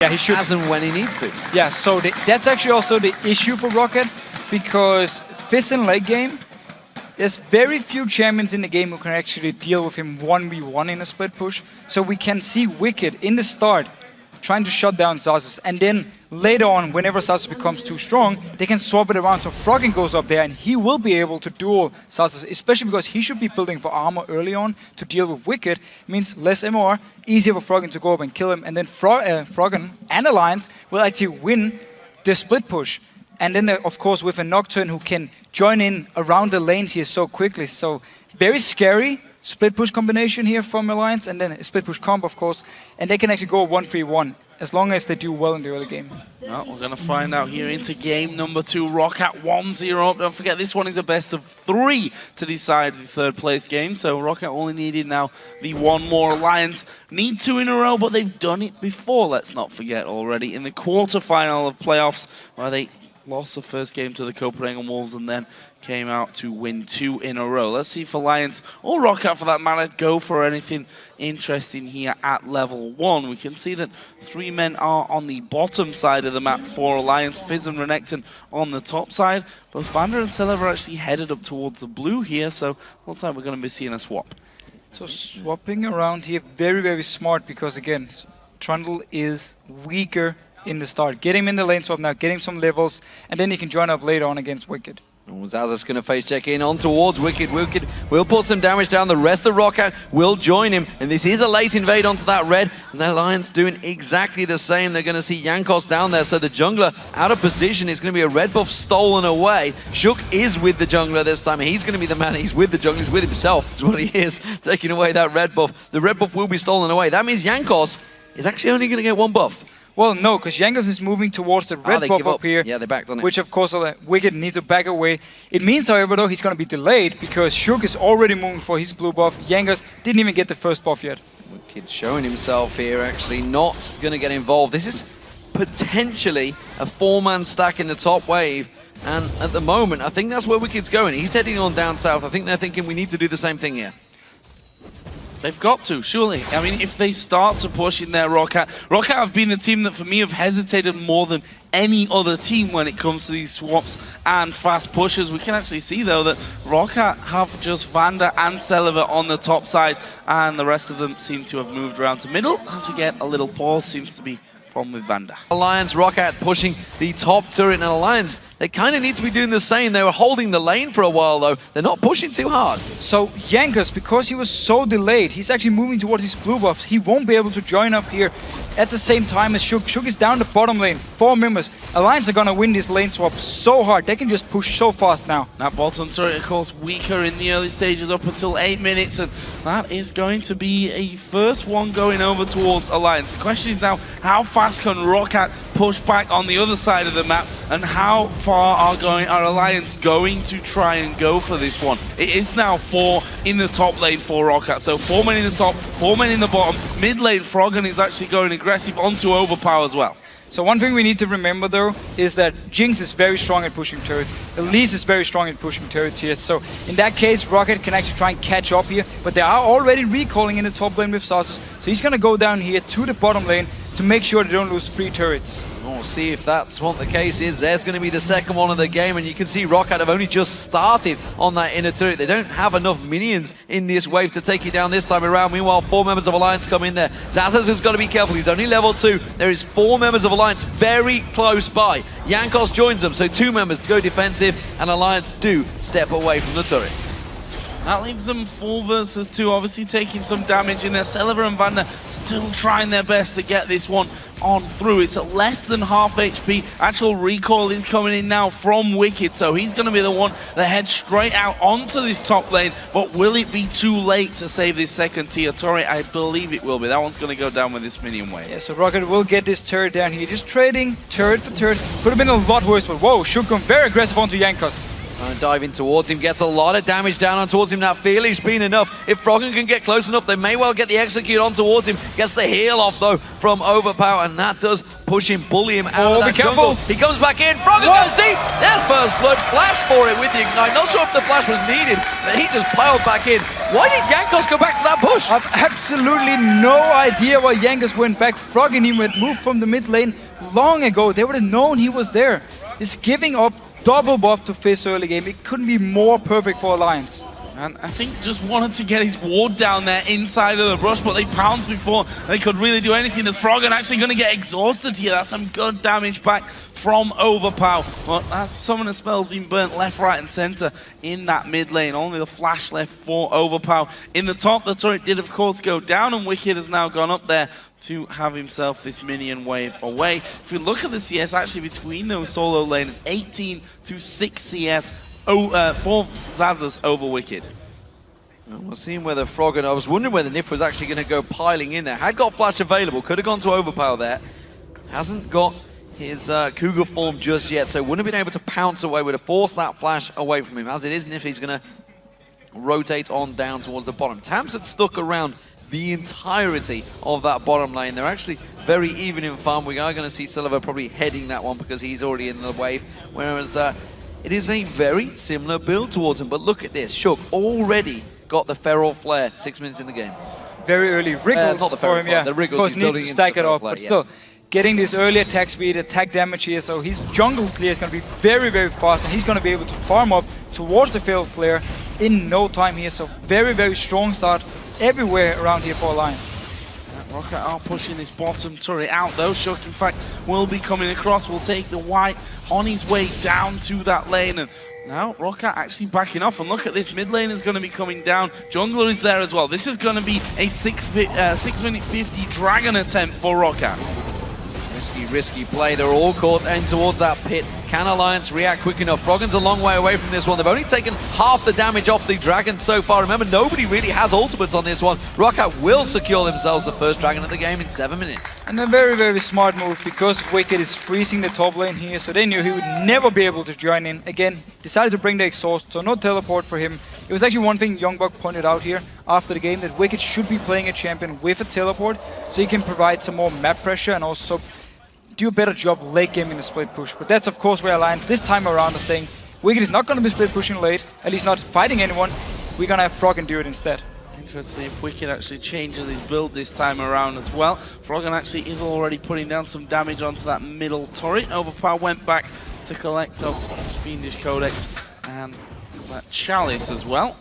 Yeah, he should. As and when he needs to. Yeah, so that's actually also the issue for Roccat, because Fizz in late game, there's very few champions in the game who can actually deal with him 1v1 in a split push. So we can see Wicked in the start trying to shut down Xaxus, and then later on, whenever Xaxus becomes too strong, they can swap it around. So Froggen goes up there and he will be able to duel Xaxus, especially because he should be building for armor early on to deal with Wicked. It means less MR, easier for Froggen to go up and kill him, and then Froggen and Alliance will actually win the split push. And then, of course, with a Nocturne who can join in around the lanes here so quickly. So very scary split push combination here from Alliance, and then a split push comp, of course. And they can actually go 1-3-1 as long as they do well in the early game. Well, we're going to find out here into game number 2. Roccat 1-0 up. Don't forget, this one is a best of 3 to decide the third place game. So Roccat only needed now the one more. Alliance need 2 in a row, but they've done it before, let's not forget, already in the quarterfinal of playoffs, where they lost the first game to the Copenhagen Wolves and then came out to win 2 in a row. Let's see if Alliance, or Roccat for that matter, go for anything interesting here at level 1. We can see that 3 men are on the bottom side of the map for Alliance, Fizz and Renekton on the top side. Both Vander and Celev are actually headed up towards the blue here, so looks like we're going to be seeing a swap. So swapping around here, very, very smart, because again, Trundle is weaker in the start. Get him in the lane swap now, get him some levels, and then he can join up later on against Wicked. Xaxus going to face check in on towards Wicked. Wicked will put some damage down. The rest of Roccat will join him. And this is a late invade onto that red. And the Alliance doing exactly the same. They're going to see Jankos down there. So the jungler out of position. It's going to be a red buff stolen away. Shook is with the jungler this time. He's going to be the man. He's with the jungler. He's with himself. Is what he is. Taking away that red buff. The red buff will be stolen away. That means Jankos is actually only going to get 1 buff. Well, no, because Jankos is moving towards the red buff up here. Yeah, they backed on it. Which, of course, Wicked need to back away. It means, however, though, he's going to be delayed because Shook is already moving for his blue buff. Jankos didn't even get the first buff yet. Wicked showing himself here, actually not going to get involved. This is potentially a 4-man stack in the top wave. And at the moment, I think that's where Wicked's going. He's heading on down south. I think they're thinking we need to do the same thing here. They've got to, surely. I mean, if they start to push in their Roccat have been the team that, for me, have hesitated more than any other team when it comes to these swaps and fast pushes. We can actually see, though, that Roccat have just Vander and Celev on the top side, and the rest of them seem to have moved around to middle. As we get a little pause, seems to be problem with Vander. Alliance, Roccat pushing the top turret, and Alliance, they kind of need to be doing the same. They were holding the lane for a while, though. They're not pushing too hard. So Jankos, because he was so delayed, he's actually moving towards his blue buffs. He won't be able to join up here at the same time as Shook. Shook is down the bottom lane, 4 members. Alliance are gonna win this lane swap so hard. They can just push so fast now. That bottom turret, of course, weaker in the early stages up until 8 minutes, and that is going to be a first one going over towards Alliance. The question is now, how fast can Roccat push back on the other side of the map, and how far are Alliance going to try and go for this one? It is now 4 in the top lane for Roccat, so 4 men in the top, 4 men in the bottom. Mid lane, Froggen is actually going aggressive onto Overpower as well. So one thing we need to remember, though, is that Jinx is very strong at pushing turrets. Elise is very strong at pushing turrets here. So in that case, Roccat can actually try and catch up here. But they are already recalling in the top lane with Xaxus. So he's going to go down here to the bottom lane to make sure they don't lose 3 turrets. We'll see if that's what the case is. There's going to be the second one of the game, and you can see Roccat have only just started on that inner turret. They don't have enough minions in this wave to take you down this time around. Meanwhile, 4 members of Alliance come in there. Xaxus has got to be careful. He's only level 2. There is 4 members of Alliance very close by. Jankos joins them, so 2 members go defensive, and Alliance do step away from the turret. That leaves them 4 versus 2, obviously taking some damage in there. Celev and Vander still trying their best to get this one on through. It's at less than half HP. Actual recoil is coming in now from Wicked, so he's going to be the one that heads straight out onto this top lane. But will it be too late to save this second tier turret? I believe it will be. That one's going to go down with this minion wave. Yeah, so Roccat will get this turret down here. Just trading turret for turret. Could have been a lot worse, but whoa, Shook gone very aggressive onto Jankos. Diving towards him, gets a lot of damage down on towards him. That feeling's been enough. If Froggen can get close enough, they may well get the execute on towards him. Gets the heal off though from Overpower, and that does push him, bully him out of that jungle. He comes back in, Froggen goes deep. There's first blood, flash for it with the ignite. Not sure if the flash was needed, but he just piled back in. Why did Jankos go back to that push? I've absolutely no idea why Jankos went back. Froggen he went moved from the mid lane long ago. They would have known he was there. He's giving up double buff to Fizz early game. It couldn't be more perfect for Alliance. And I think just wanted to get his ward down there inside of the brush, but they pounced before they could really do anything. As Froggen actually going to get exhausted here. That's some good damage back from Overpower. But that summoner spell's been burnt left, right, and center in that mid lane. Only the flash left for Overpower. In the top, the turret did, of course, go down, and Wicked has now gone up there to have himself this minion wave away. If we look at the CS actually between those solo lanes, 18 to 6 CS. For Xaxus over Wicked. Well, we're seeing whether Froggen, I was wondering whether Nif was actually going to go piling in there. Had got flash available, could have gone to Overpower there. Hasn't got his Cougar form just yet, so wouldn't have been able to pounce away, would have forced that flash away from him. As it is, Nif is going to rotate on down towards the bottom. Tams had stuck around the entirety of that bottom lane. They're actually very even in farm. We are going to see Silver probably heading that one because he's already in the wave, whereas it is a very similar build towards him. But look at this, Shook already got the Feral Flare 6 minutes in the game. Very early Wriggles not the for him, yeah. The Wriggles, of course, needs to stack it off, but still, getting this early attack speed, attack damage here, so his jungle clear is going to be very, very fast, and he's going to be able to farm up towards the Feral Flare in no time here, so very, very strong start everywhere around here for Alliance. Roccat are pushing this bottom turret out though. Shook, in fact, will be coming across, will take the white on his way down to that lane. And now Roccat actually backing off. And look at this, mid lane is going to be coming down. Jungler is there as well. This is going to be a 6 minute 50 dragon attempt for Roccat. Risky play. They're all caught in towards that pit. Can Alliance react quick enough? Froggen's a long way away from this one. They've only taken half the damage off the dragon so far. Remember, nobody really has ultimates on this one. Roccat will secure themselves the first dragon of the game in 7 minutes. And a very, very smart move because Wicked is freezing the top lane here, so they knew he would never be able to join in. Again, decided to bring the exhaust, so no teleport for him. It was actually one thing Youngbuck pointed out here after the game, that Wicked should be playing a champion with a teleport, so he can provide some more map pressure and also do a better job late game in the split push. But that's of course where Alliance this time around are saying Wicked is not going to be split pushing late, at least not fighting anyone. We're going to have Froggen do it instead. Interesting if Wicked actually changes his build this time around as well. Froggen actually is already putting down some damage onto that middle turret. Overpower went back to collect up his Fiendish Codex and that Chalice as well.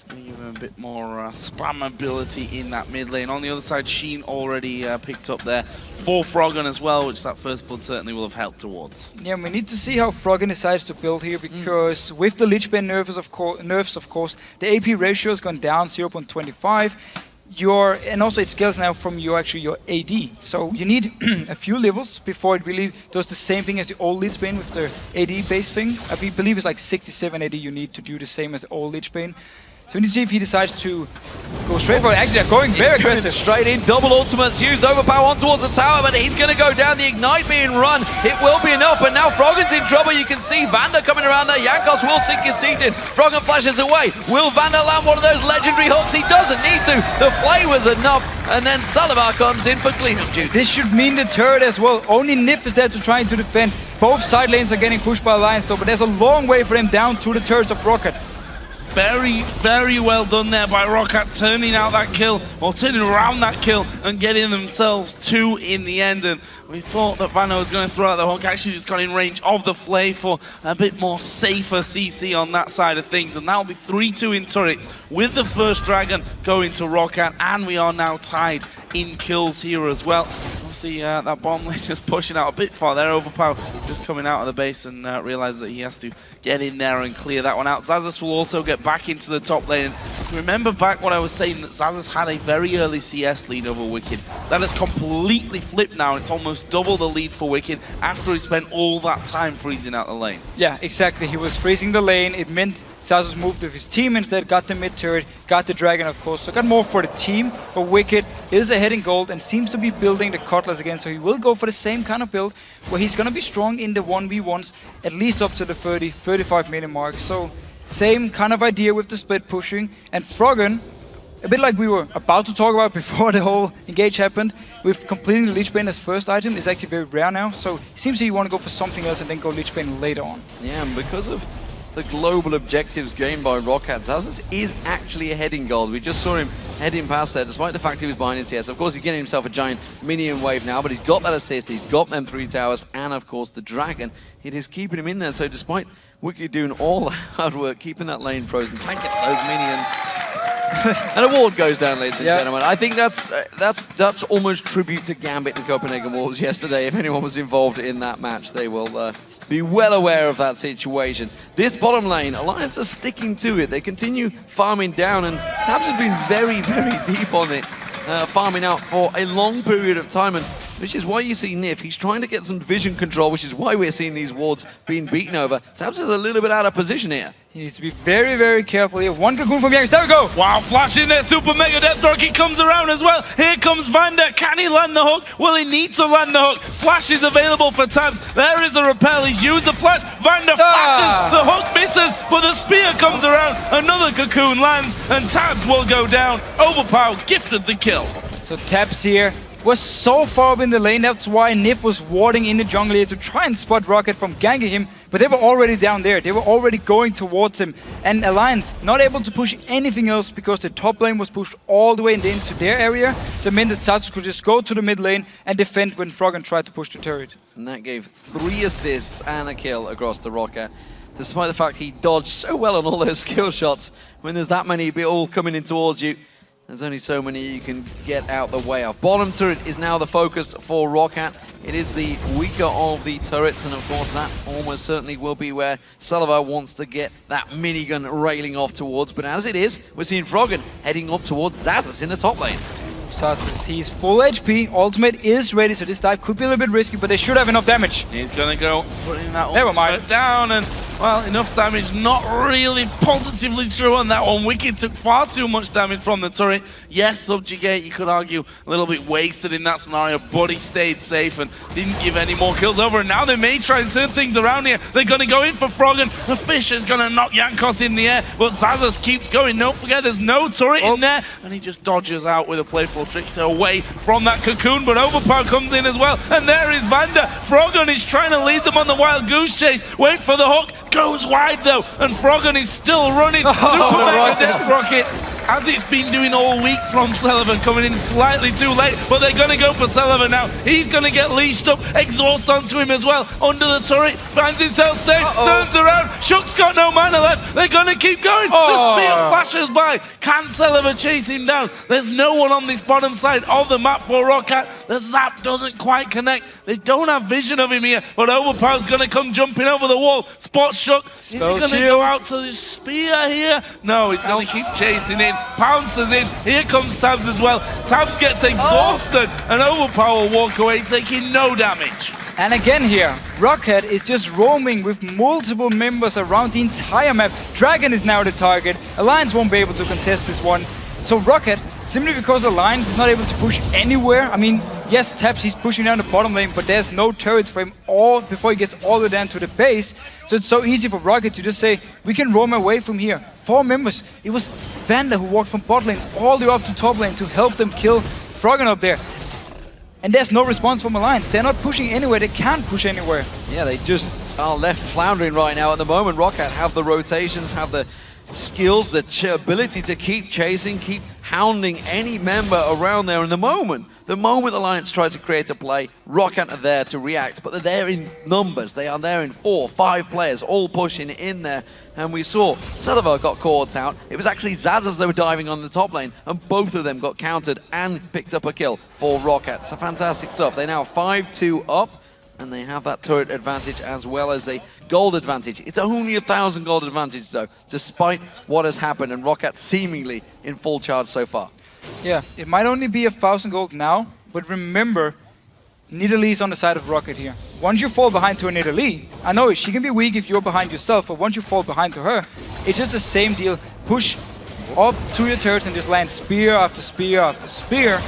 Give him a bit more spam ability in that mid lane. On the other side, Sheen already picked up there for Froggen as well, which that first blood certainly will have helped towards. Yeah, we need to see how Froggen decides to build here, because with the Lich Bane nerfs, of course, the AP ratio has gone down 0.25. And also it scales now from your AD. So you need a few levels before it really does the same thing as the old Lich Bane with the AD base thing. I believe it's like 67 AD you need to do the same as the old Lich Bane. So we need to see if he decides to go straight for it. Actually, they're going very aggressive. Straight in, double ultimates used, Overpower on towards the tower, but he's going to go down, the ignite being run. It will be enough, but now Froggen's in trouble. You can see Vander coming around there. Jankos will sink his teeth in. Froggen flashes away. Will Vander land one of those legendary hooks? He doesn't need to. The flay was enough, and then Salavar comes in for cleanup duty. This should mean the turret as well. Only Nif is there to try to defend. Both side lanes are getting pushed by Alliance though, but there's a long way for them down to the turrets of Roccat. Very, very well done there by Roccat, turning out that kill, or turning around that kill and getting themselves 2 in the end. And we thought that Vano was going to throw out the hook, actually just got in range of the flay for a bit more safer CC on that side of things. And that'll be 3-2 in turrets with the first dragon going to Roccat, and we are now tied in kills here as well. See that bomb lane just pushing out a bit far there. Overpower just coming out of the base and realizes that he has to get in there and clear that one out. Xaxus will also get back into the top lane. And remember back when I was saying that Zazas had a very early CS lead over Wicked. That has completely flipped now. It's almost double the lead for Wicked after he spent all that time freezing out the lane. Yeah, exactly. He was freezing the lane. It meant Zazas moved with his team instead, got the mid turret, got the dragon, of course. So got more for the team. But Wicked is ahead in gold and seems to be building the Cutlass again. So he will go for the same kind of build where he's going to be strong in the 1v1s, at least up to the 30-35 minute mark. So same kind of idea with the split pushing. And Froggen, a bit like we were about to talk about before the whole engage happened, with completing the Lich Bane as first item is actually very rare now. So it seems that you want to go for something else and then go Lich Bane later on. Yeah, and because of the global objectives gained by Roccat, Zazas is actually ahead in gold. We just saw him heading past there, despite the fact he was behind in CS. Of course, he's getting himself a giant minion wave now, but he's got that assist, he's got them 3 towers, and of course the dragon. It is keeping him in there, so despite Wicked doing all the hard work, keeping that lane frozen, tanking those minions, and a ward goes down, ladies and gentlemen. I think that's almost tribute to Gambit and Copenhagen Wolves yesterday. If anyone was involved in that match, they will be well aware of that situation. This bottom lane, Alliance are sticking to it. They continue farming down, and Tabs has been very, very deep on it, farming out for a long period of time, and which is why you see Nif. He's trying to get some vision control, which is why we're seeing these wards being beaten over. Tabs is a little bit out of position here. He needs to be very, very careful here. One cocoon from Yanks. There we go. Wow, flash in there. Super Mega Death Rocket comes around as well. Here comes Vander. Can he land the hook? Will he need to land the hook? Flash is available for Tabs. There is a repel. He's used the flash. Vander flashes. The hook misses, but the spear comes around. Another cocoon lands, and Tabs will go down. Overpower gifted the kill. So Tabs here was so far up in the lane. That's why Nif was warding in the jungle here to try and spot Roccat from ganking him. But they were already down there. They were already going towards him. And Alliance not able to push anything else because the top lane was pushed all the way into their area. So it meant that Zazas could just go to the mid lane and defend when Froggen tried to push the turret. And that gave 3 assists and a kill across the Roccat, despite the fact he dodged so well on all those skill shots. When there's that many all coming in towards you, there's only so many you can get out the way of. Bottom turret is now the focus for Roccat. It is the weaker of the turrets, and of course that almost certainly will be where Salva wants to get that minigun railing off towards. But as it is, we're seeing Froggen heading up towards Zazas in the top lane. Zazas, he's full HP, ultimate is ready, so this dive could be a little bit risky, but they should have enough damage. He's gonna go putting that Never ultimate mind. down, and well, enough damage, not really positively true on that one. Wicked took far too much damage from the turret. Yes, Subjugate, you could argue, a little bit wasted in that scenario, but he stayed safe and didn't give any more kills over. And now they may try and turn things around here. They're gonna go in for Froggen. The fish is gonna knock Jankos in the air, but Zazas keeps going. Don't forget, there's no turret in there, and he just dodges out with a playful trickster away from that cocoon, but Overpower comes in as well, and there is Vander. Froggen is trying to lead them on the wild goose chase. Wait for the hook, goes wide though, and Froggen is still running. Super Mega Death Rocket, as it's been doing all week from Sullivan, coming in slightly too late, but they're going to go for Sullivan now. He's going to get leashed up, exhaust onto him as well, under the turret, finds himself safe, turns around, Shook's got no mana left, they're going to keep going. The spear flashes by, can Sullivan chase him down? There's no one on this bottom side of the map for Roccat. The zap doesn't quite connect, they don't have vision of him here, but Overpower's going to come jumping over the wall, spots Shook. Is he going to go out to the spear here? No, he's going to keep chasing in. Pounces in. Here comes Tabs as well. Tabs gets exhausted, and Overpower walk away, taking no damage. And again here, Roccat is just roaming with multiple members around the entire map. Dragon is now the target. Alliance won't be able to contest this one. So Roccat, simply because Alliance is not able to push anywhere, I mean, yes, Tabs, he's pushing down the bottom lane, but there's no turrets for him all before he gets all the way down to the base. So it's so easy for Roccat to just say, we can roam away from here. 4 members. It was Vander who walked from bot lane all the way up to top lane to help them kill Froggen up there. And there's no response from Alliance. They're not pushing anywhere. They can't push anywhere. Yeah, they just are left floundering right now at the moment. Roccat have the rotations, have the skills, the ability to keep chasing, keep hounding any member around there. And the moment Alliance tries to create a play, Roccat are there to react, but they're there in numbers. They are there in 4, 5 players, all pushing in there. And we saw Sullivan got caught out. It was actually Zazas that were diving on the top lane, and both of them got countered and picked up a kill for Roccat. So fantastic stuff. They now 5-2 up. and they have that turret advantage as well as a gold advantage. It's only 1,000 gold advantage though, despite what has happened, and Roccat seemingly in full charge so far. Yeah, it might only be 1,000 gold now, but remember, Nidalee is on the side of Roccat here. Once you fall behind to a Nidalee, I know she can be weak if you're behind yourself, but once you fall behind to her, it's just the same deal. Push up to your turrets and just land spear after spear after spear.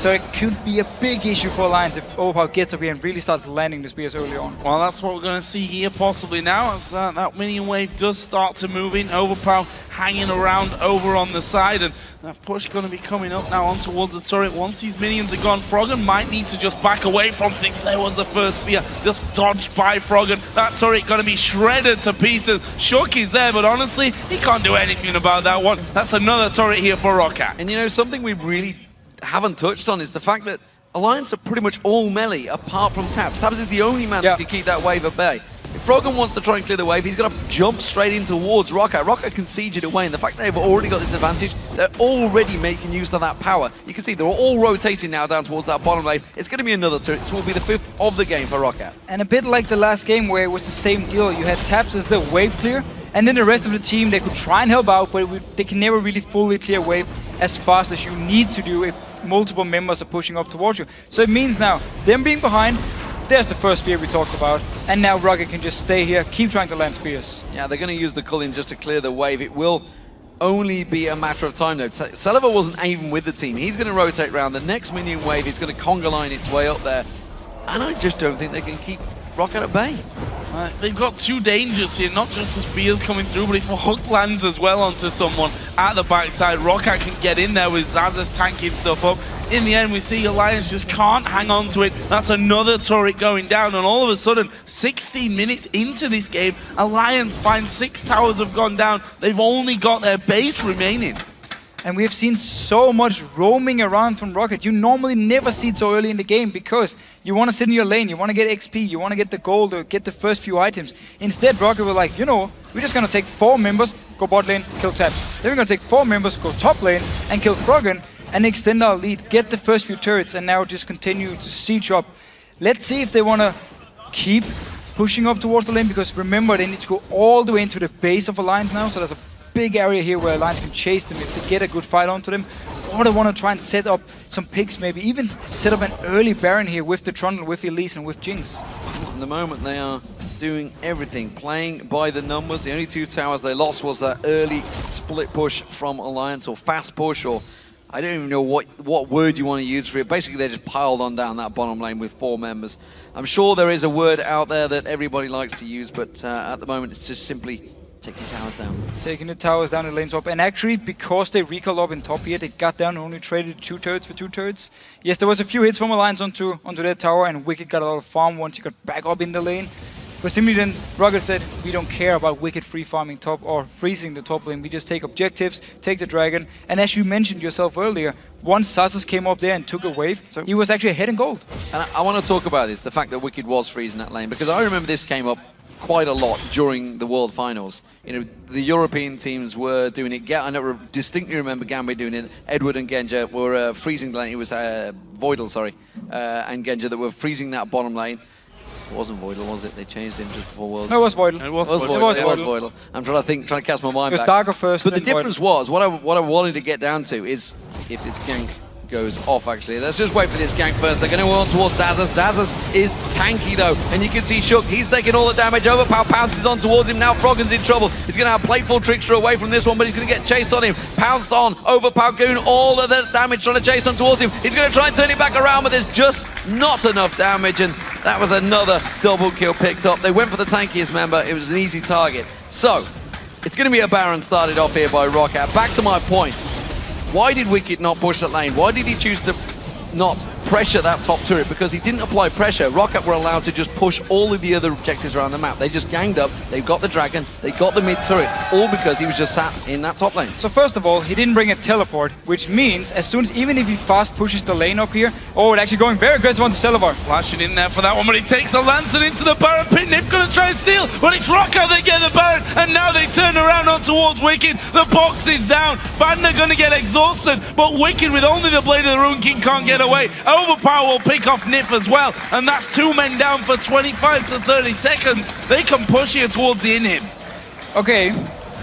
So it could be a big issue for Alliance if Overpower gets up here and really starts landing the spears early on. Well, that's what we're going to see here possibly now as that minion wave does start to move in. Overpower hanging around over on the side, and that push going to be coming up now on towards the turret. Once these minions are gone, Froggen might need to just back away from things. There was the first spear, just dodged by Froggen. That turret going to be shredded to pieces. Shook is there, but honestly, he can't do anything about that one. That's another turret here for Roccat. And you know, something we really haven't touched on is the fact that Alliance are pretty much all melee apart from Tabs. Tabs is the only man that can keep that wave at bay. If Froggen wants to try and clear the wave, he's going to jump straight in towards Roccat. Roccat can siege it away, and the fact that they've already got this advantage, they're already making use of that power. You can see they're all rotating now down towards that bottom wave. It's going to be another turret. This will be the 5th of the game for Roccat. And a bit like the last game where it was the same deal. You had Tabs as the wave clear, and then the rest of the team, they could try and help out, but they can never really fully clear wave as fast as you need to do if multiple members are pushing up towards you. So it means now, them being behind, there's the first spear we talked about, and now Roccat can just stay here, keep trying to land spears. Yeah, they're going to use the Cullion just to clear the wave. It will only be a matter of time though. Celiver wasn't even with the team. He's going to rotate around. The next minion wave is going to conga line its way up there, and I just don't think they can keep Roccat at bay. They've got two dangers here, not just the spears coming through, but if a hook lands as well onto someone at the backside, Roccat can get in there with Zazas tanking stuff up. In the end, we see Alliance just can't hang on to it. That's another turret going down, and all of a sudden, 16 minutes into this game, Alliance finds 6 towers have gone down. They've only got their base remaining. And we've seen so much roaming around from Roccat. You normally never see it so early in the game because you want to sit in your lane, you want to get XP, you want to get the gold or get the first few items. Instead, Roccat were like, you know, we're just going to take 4 members, go bot lane, kill Tabs. Then we're going to take 4 members, go top lane and kill Froggen and extend our lead, get the first few turrets and now just continue to siege up. Let's see if they want to keep pushing up towards the lane because remember, they need to go all the way into the base of Alliance now, so there's a big area here where Alliance can chase them if they get a good fight onto them, or they want to try and set up some picks, maybe even set up an early Baron here with the Trundle, with Elise and with Jinx. At the moment they are doing everything, playing by the numbers. The only 2 towers they lost was that early split push from Alliance, or fast push, or I don't even know what word you want to use for it. Basically they just piled on down that bottom lane with 4 members. I'm sure there is a word out there that everybody likes to use, but at the moment it's just simply taking towers down. Taking the towers down the lane top. And actually, because they recalled up in top here, they got down and only traded 2 turrets for 2 turrets. Yes, there was a few hits from Alliance onto that tower, and Wicked got a lot of farm once he got back up in the lane. But simply then, Roccat said, we don't care about Wicked free farming top or freezing the top lane. We just take objectives, take the dragon. And as you mentioned yourself earlier, once Zazas came up there and took a wave, so he was actually ahead in gold. And I want to talk about this, the fact that Wicked was freezing that lane, because I remember this came up quite a lot during the World Finals. You know, the European teams were doing it. I distinctly remember Gambit doing it. Edward and Genja were freezing the lane. It was Voidal, sorry, and Genja that were freezing that bottom lane. It wasn't Voidal, was it? They changed it just before World. No, it was Voidal. It was Voidal. I'm trying to cast my mind back. It was Darker first. But the difference was, what I wanted to get down to is if this gank goes off, actually. Let's just wait for this gank first. They're going to go on towards Zazas. Zazas is tanky, though. And you can see Shook. He's taking all the damage. Overpower pounces on towards him. Now Froggen's in trouble. He's going to have Plateful Trickster away from this one, but he's going to get chased on him. Pounced on. Overpower Goon. All of the damage trying to chase on towards him. He's going to try and turn it back around, but there's just not enough damage. And that was another double kill picked up. They went for the tankiest member. It was an easy target. So, it's going to be a Baron started off here by Roccat. Back to my point. Why did Wicked not push that lane? Why did he choose to not pressure that top turret? Because he didn't apply pressure. Roccat were allowed to just push all of the other objectives around the map. They just ganged up, they got the dragon, they got the mid turret, all because he was just sat in that top lane. So first of all, he didn't bring a teleport, which means as soon as, even if he fast pushes the lane up here, oh, it's actually going very aggressive onto Celivar. Flashing in there for that one, but he takes a lantern into the Baron pit. Nip gonna try and steal, but it's Roccat, they get the Baron, and now they turn around on towards Wicked. The box is down, Fandner gonna get exhausted, but Wicked with only the Blade of the Rune King can't get away. Overpower will pick off Nip as well, and that's 2 men down for 25 to 30 seconds. They can push here towards the inhibs. Okay,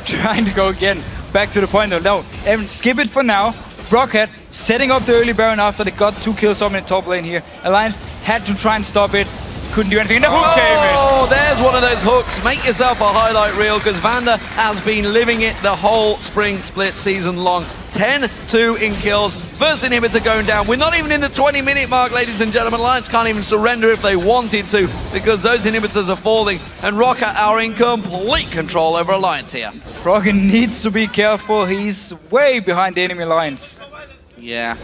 trying to go again. Back to the point though. No, Evan, skip it for now. Roccat setting up the early Baron after they got 2 kills on in the top lane here. Alliance had to try and stop it. Couldn't do anything. The hook came in. Oh, there's one of those hooks. Make yourself a highlight reel, because Vander has been living it the whole spring split season long. 10-2 in kills. First inhibitor going down. We're not even in the 20-minute mark, ladies and gentlemen. Alliance can't even surrender if they wanted to, because those inhibitors are falling, and Roccat are in complete control over Alliance here. Froggen needs to be careful. He's way behind the enemy lines. Yeah,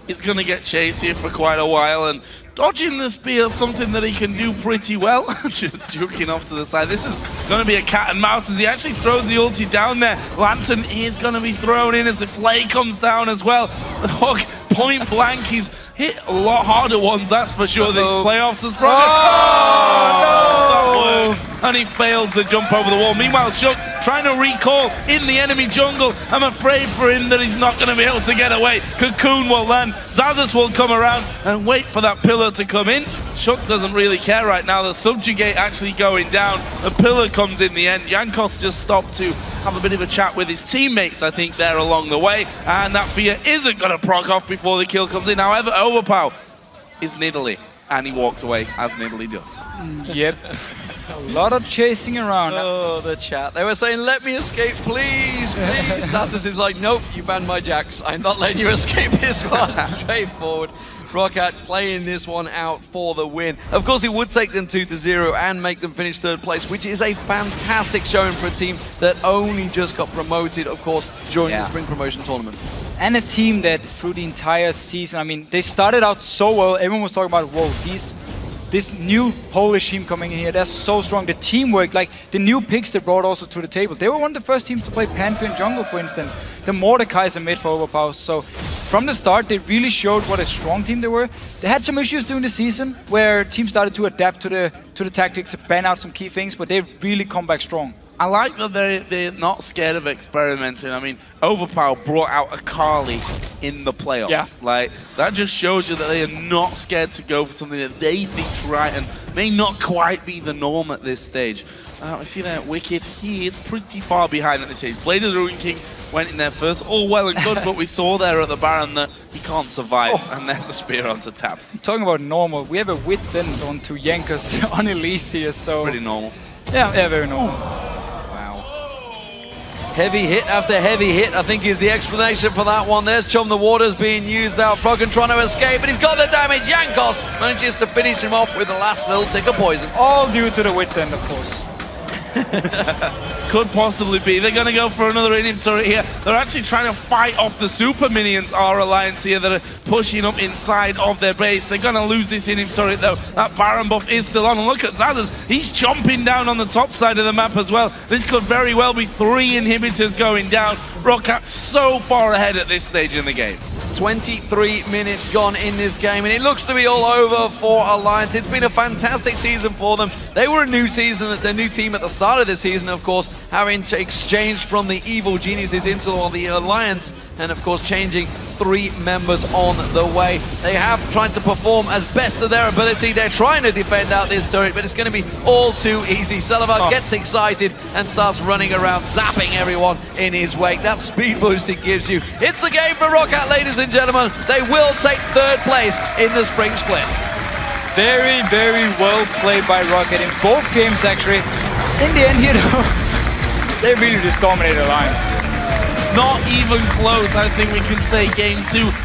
he's going to get chased here for quite a while, and dodging the spear is something that he can do pretty well. Just juking off to the side. This is going to be a cat and mouse as he actually throws the ulti down there. Lantern is going to be thrown in as the Flay comes down as well. The hook, point blank, he's hit a lot harder ones, that's for sure. The playoffs as Froggen. Oh, no! And he fails to jump over the wall. Meanwhile, Shook trying to recall in the enemy jungle. I'm afraid for him that he's not going to be able to get away. Cocoon will land. Xaxus will come around and wait for that pillar to come in. Shook doesn't really care right now. The subjugate actually going down. The pillar comes in the end. Jankos just stopped to have a bit of a chat with his teammates, I think, there along the way. And that fear isn't going to proc off before the kill comes in. However, Overpower is Nidalee. And he walks away as Nidalee does. Yep. A lot of chasing around. Oh, the chat. They were saying, let me escape, please, please. Xaxus is like, nope, you banned my Jax. I'm not letting you escape this one. Straightforward. Roccat playing this one out for the win. Of course, it would take them 2-0 and make them finish 3rd place, which is a fantastic showing for a team that only just got promoted, of course, during the spring promotion tournament. And a team that through the entire season, I mean, they started out so well. Everyone was talking about, whoa, this new Polish team coming in here, they're so strong. The teamwork, like the new picks they brought also to the table. They were one of the first teams to play Pantheon jungle, for instance. The Mordekaiser mid for Overpower. So from the start, they really showed what a strong team they were. They had some issues during the season where teams started to adapt to the tactics, ban out some key things, but they've really come back strong. I like that they're not scared of experimenting. I mean, Overpower brought out Akali in the playoffs. Yeah. Like, that just shows you that they are not scared to go for something that they think's right and may not quite be the norm at this stage. I see that Wicked, he is pretty far behind at this stage. Blade of the Ruin King went in there first, all well and good, but we saw there at the Baron that he can't survive, and there's a spear onto Taps. Talking about normal, we have a Wit's End onto Jankos on Elise here, so... Pretty normal. Yeah, very normal. Heavy hit after heavy hit, I think, is the explanation for that one. There's Chum the Waters being used out. Froggen trying to escape, but he's got the damage. Jankos manages to finish him off with the last little tick of poison. All due to the Wit's End, of course. Could possibly be. They're going to go for another inhib turret here. They're actually trying to fight off the super minions, our Alliance here, that are pushing up inside of their base. They're going to lose this inhib turret, though. That Baron buff is still on. And look at Xaxus. He's chomping down on the top side of the map as well. This could very well be 3 inhibitors going down. Roccat so far ahead at this stage in the game. 23 minutes gone in this game, and it looks to be all over for Alliance. It's been a fantastic season for them. They were a new team at the start of the season, of course, having exchanged from the Evil Geniuses into the Alliance, and of course changing 3 members on the way. They have tried to perform as best of their ability. They're trying to defend out this turret, but it's going to be all too easy. Salavat gets excited and starts running around, zapping everyone in his wake. That speed boost it gives you. It's the game for Roccat, ladies and gentlemen. They will take 3rd place in the spring split. Very, very well played by Roccat in both games, actually. In the end here, though, they really just dominated Alliance. Not even close, I think we can say game 2.